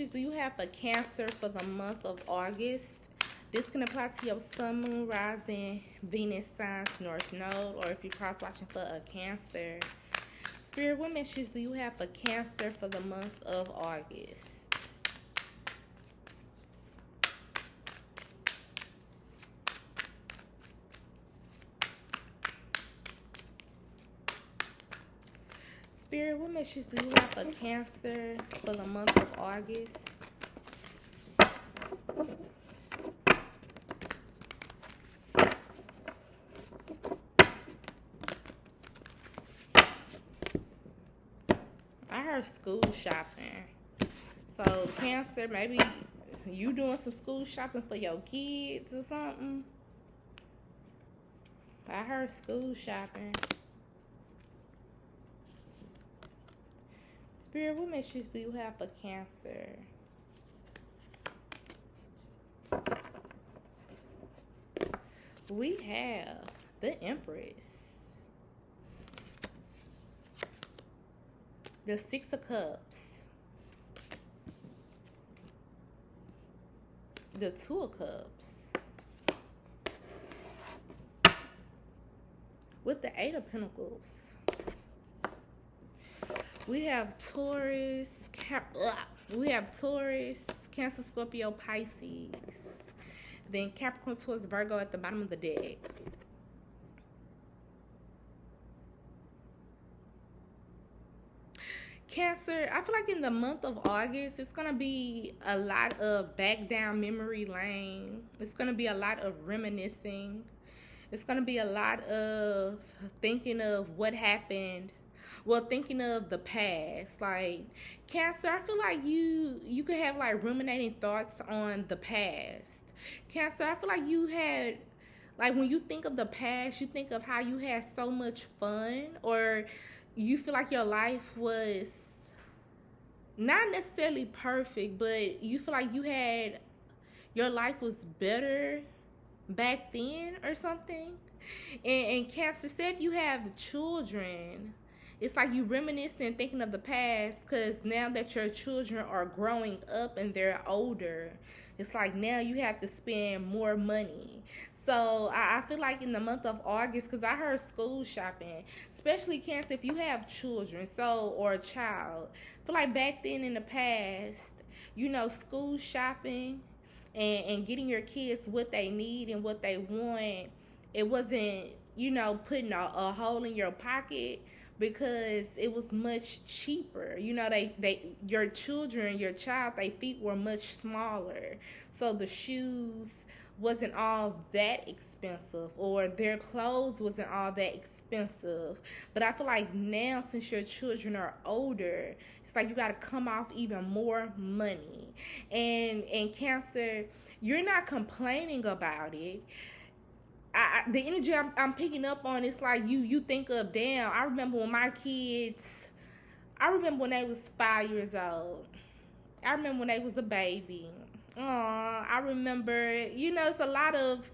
messages do you have for Cancer for the month of August? This can apply to your sun, moon, rising, Venus signs, North Node, or if you're cross-watching for a Cancer. Spirit, what messages do you have for Cancer for the month of August? Spirit, what messages do you have for Cancer for the month of August? I heard school shopping. So Cancer, maybe you doing some school shopping for your kids or something. I heard school shopping. Spirit, what messages do you have for Cancer? We have the Empress, the Six of Cups, the Two of Cups, with the Eight of Pentacles. We have Taurus, Cancer, Scorpio, Pisces. Then Capricorn, Taurus, Virgo at the bottom of the deck. Cancer, I feel like in the month of August, it's going to be a lot of back down memory lane. It's going to be a lot of reminiscing. It's going to be a lot of thinking of what happened. Well, thinking of the past. Like, Cancer, I feel like you could have like ruminating thoughts on the past. Cancer, I feel like you had, like, when you think of the past, you think of how you had so much fun, or you feel like your life was not necessarily perfect, but you feel like your life was better back then or something. And Cancer, say if you have children, it's like you reminiscing, thinking of the past, because now that your children are growing up and they're older, it's like now you have to spend more money. So I feel like in the month of August, because I heard school shopping, especially Cancer, if you have children, or a child, I feel like back then in the past, school shopping and getting your kids what they need and what they want, it wasn't, putting a hole in your pocket, because it was much cheaper. Your child, their feet were much smaller. So the shoes wasn't all that expensive, or their clothes wasn't all that expensive. But I feel like now, since your children are older, it's like you got to come off even more money. And Cancer, you're not complaining about it. The energy I'm picking up on, it's like you think of, damn, I remember when they was 5 years old. I remember when they was a baby. I remember, it's a lot of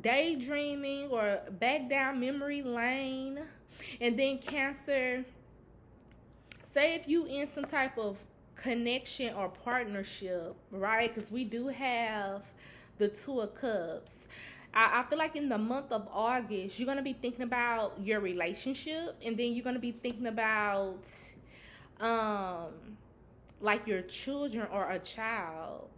daydreaming or back down memory lane. And then Cancer, say if you in some type of connection or partnership, right? Because we do have the Two of Cups. I feel like in the month of August, you're going to be thinking about your relationship, and then you're going to be thinking about like your children or a child.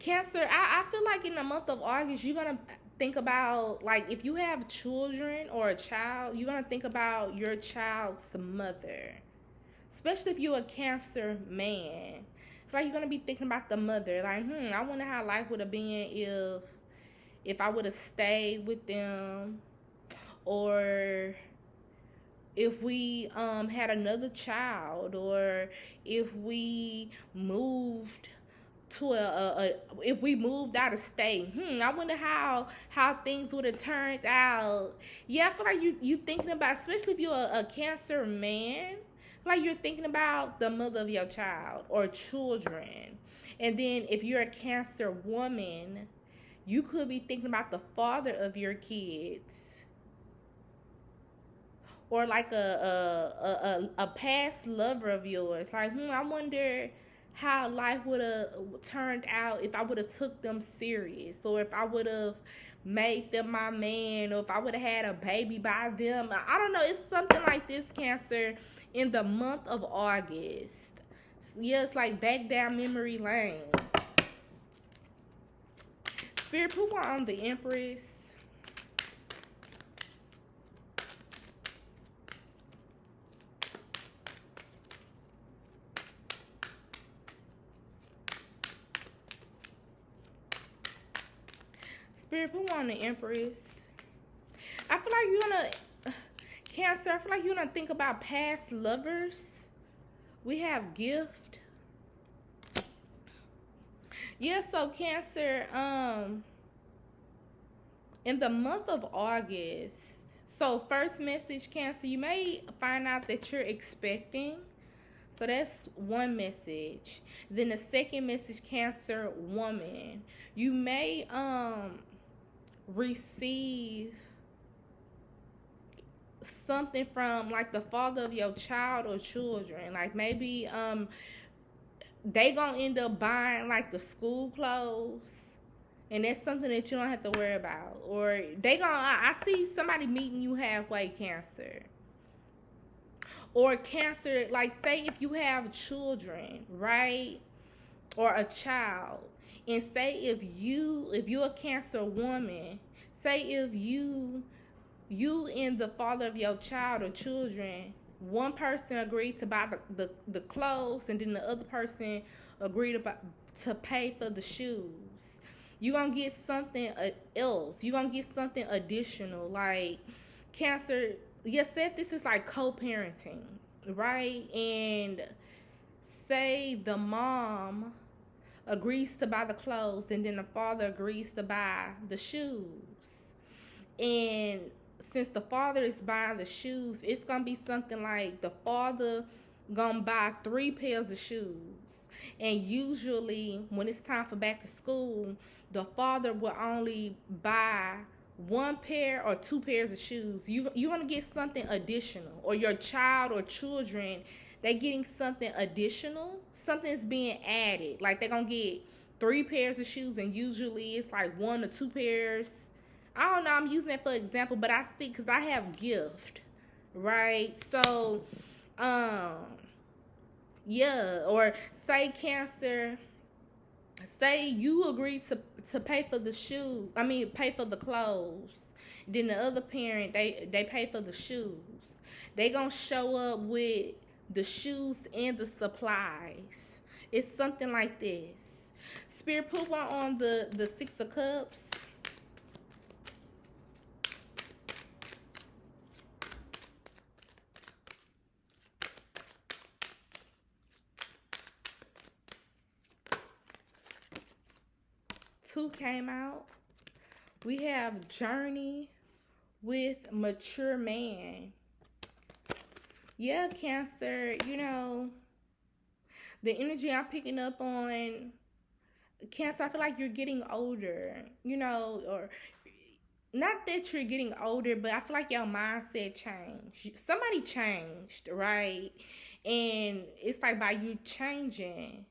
Cancer, I feel like in the month of August, you're going to think about, like, if you have children or a child, you're going to think about your child's mother, especially if you're a Cancer man. Like, you're going to be thinking about the mother. Like, I wonder how life would have been if I would have stayed with them, or if we had another child, or if we moved to if we moved out of state. I wonder how things would have turned out. Yeah, I feel like you thinking about, especially if you're a Cancer man, like you're thinking about the mother of your child or children. And then if you're a Cancer woman, you could be thinking about the father of your kids, or like a past lover of yours. Like, I wonder how life would have turned out if I would have took them serious, or if I would have made them my man, or if I would have had a baby by them. I don't know. It's something like this, Cancer, in the month of August. Yeah, it's like back down memory lane. Spirit, put one on the Empress. Spirit, put one on the Empress. I feel like you're gonna, Cancer, I feel like you're gonna think about past lovers. We have gift. Yeah, so Cancer, in the month of August, so first message, Cancer, you may find out that you're expecting. So that's one message. Then the second message, Cancer woman, you may receive something from like the father of your child or children. Like maybe they gonna end up buying like the school clothes, and that's something that you don't have to worry about. Or they gonna, I see somebody meeting you halfway, Cancer. Or Cancer, like say if you have children, right? Or a child, and say if you're a Cancer woman, say if you and the father of your child or children, one person agreed to buy the clothes, and then the other person agreed to pay for the shoes. You're gonna get something else. You're gonna get something additional. Like Cancer, yes, if this is like co-parenting, right? And say the mom agrees to buy the clothes, and then the father agrees to buy the shoes. And since the father is buying the shoes, it's gonna be something like the father gonna buy 3 pairs of shoes. And usually when it's time for back to school, the father will only buy 1 pair or 2 pairs of shoes. You're gonna get something additional, or your child or children, they're getting something additional. Something's being added. Like they're gonna get 3 pairs of shoes, and usually it's like 1 or 2 pairs. I don't know, I'm using that for example, but I see, because I have gift, right? So yeah. Or say Cancer, say you agree to pay for the shoe, pay for the clothes, then the other parent, they pay for the shoes. They gonna show up with the shoes and the supplies. It's something like this. Spirit, put one on the 6 of Cups. Two came out. We have journey with mature man. Yeah, Cancer, the energy I'm picking up on, Cancer, I feel like you're getting older, or not that you're getting older, but I feel like your mindset changed. Somebody changed, right? And it's like by you changing,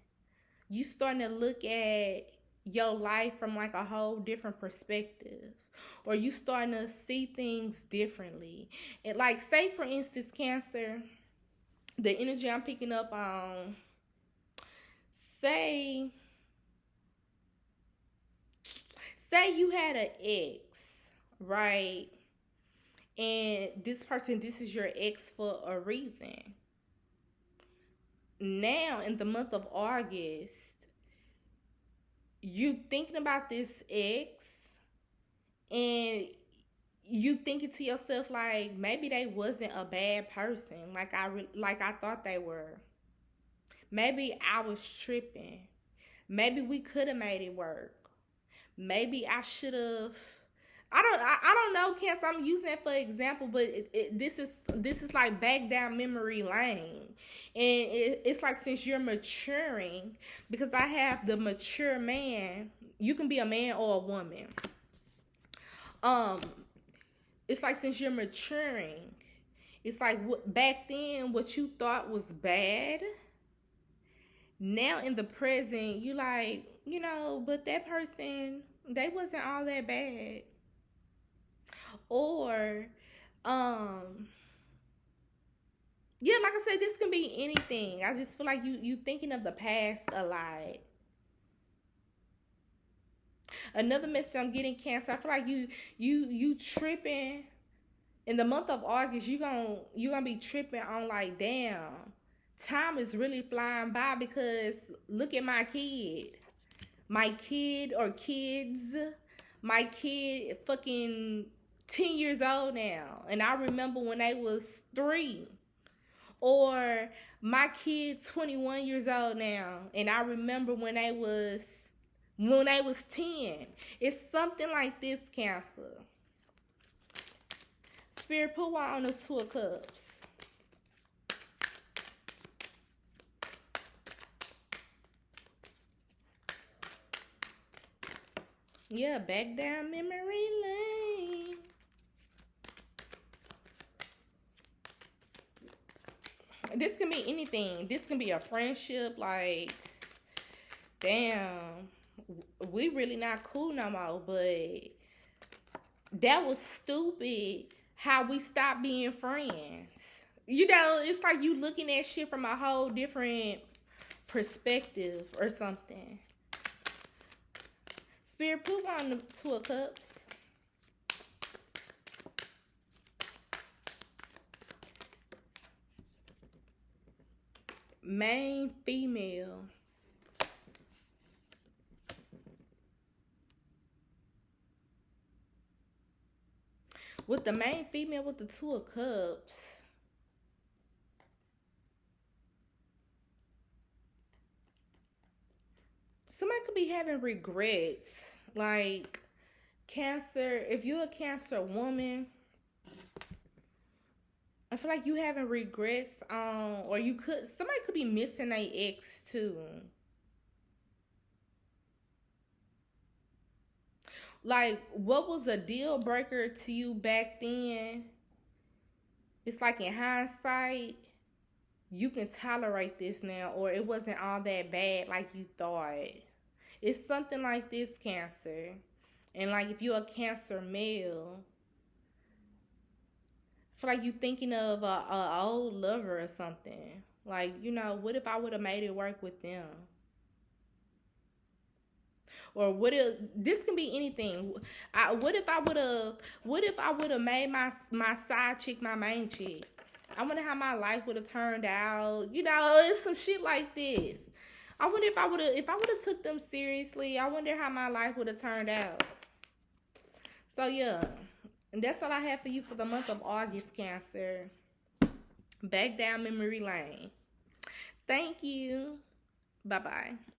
you starting to look at your life from like a whole different perspective, or you starting to see things differently. And like say for instance, Cancer, the energy I'm picking up on, say you had an ex, right? And this person, this is your ex for a reason. Now in the month of August, you thinking about this ex, and you thinking to yourself like, maybe they wasn't a bad person like I thought they were. Maybe I was tripping. Maybe we could have made it work. Maybe I should have. I don't know, Cancer. I'm using that for example, but this is like back down memory lane, and it's like since you're maturing, because I have the mature man. You can be a man or a woman. It's like since you're maturing, It's like back then, what you thought was bad, now in the present, you like, but that person, they wasn't all that bad. Or, um, yeah, like I said, this can be anything. I just feel like you thinking of the past a lot. Another message I'm getting, Cancer. I feel like you tripping in the month of August. You gonna be tripping on like, damn, time is really flying by because look at my kid, or kids, my kid fucking 10 years old now, and I remember when they was 3. Or my kid 21 years old now, and I remember when they was 10. It's something like this, Cancer. Spirit, put one on the 2 of Cups. Yeah, back down memory lane. This can be anything. This can be a friendship. Like, damn, we really not cool no more. But that was stupid how we stopped being friends. It's like you looking at shit from a whole different perspective or something. Spirit, put on the 2 of Cups. Main female. With the main female with the 2 of Cups. Somebody could be having regrets. Like, Cancer, if you're a Cancer woman, I feel like you having regrets on, or somebody could be missing their ex too. Like, what was a deal breaker to you back then? It's like in hindsight, you can tolerate this now, or it wasn't all that bad like you thought. It's something like this, Cancer. And like, if you're a Cancer male, I feel like you thinking of a old lover or something. Like, what if I would have made it work with them? Or what if this can be anything? What if I would have made my side chick my main chick? I wonder how my life would have turned out. It's some shit like this. I wonder if I would have took them seriously. I wonder how my life would have turned out. So yeah, and that's all I have for you for the month of August, Cancer. Back down memory lane. Thank you. Bye bye.